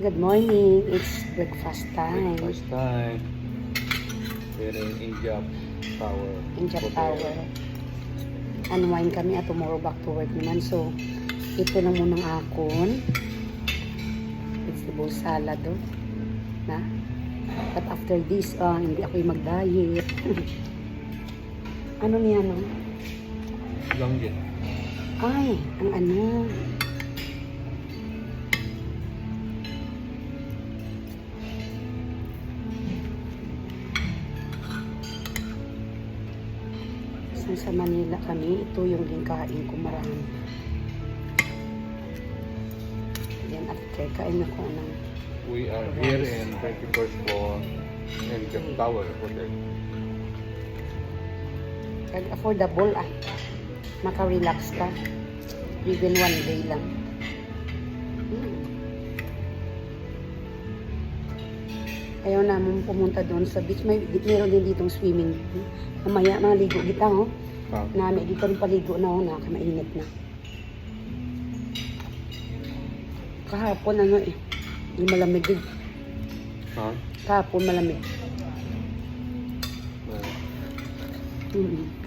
Good morning. It's breakfast time. Breakfast time. We're in Injap Tower. Injap Tower. Unwind kami at tomorrow back to work naman. So, ito na munang akon. Vegetable salad. Oh. Na? But after this, hindi ako yung mag-diet. Ano niya, no? Lang din. Ay, ang ano. Sa Manila kami, ito yung ginkain ko marami. Yan, after kain ako ng We are here in 21st floor Injap Tower Hotel. affordable maka-relax ka even one day lang. Ayaw namin pumunta doon sa beach. Meron din ditong swimming pool. Mamaya maligo kita, oh. Nami dito rin paligo na, oh, nakamainit na. Kahapon yung malamig din. Huh? Kahapon malamig.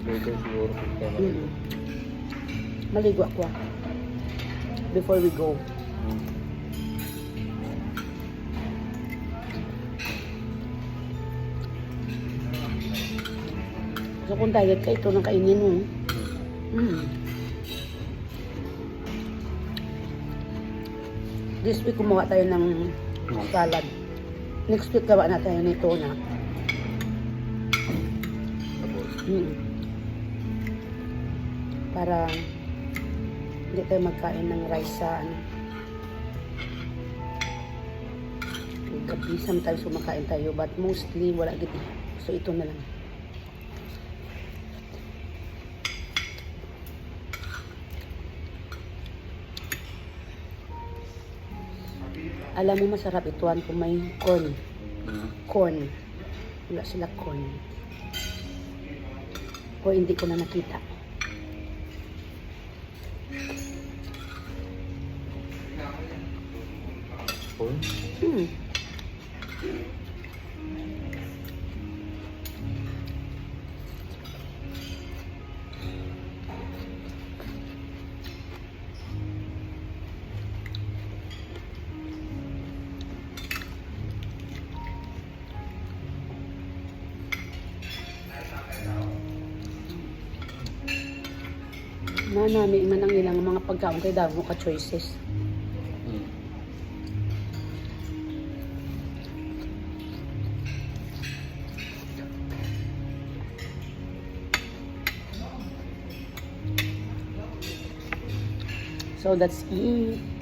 Later siguro punta na. Maligo ako before we go. So kung diet ka, ito nang kainin mo. This week gumawa tayo ng salad. Next week gawa na tayo nito na. Para hindi tayo magkain ng rice sa gabi. Sometimes kumakain tayo but mostly wala giti. So ito na lang. Alam mo masarap ituan kung may corn. Corn. Wala sila corn. O hindi ko na nakita. Corn? Nanami man ang ilang mga pagkaon kay damo ka choices. So that's it.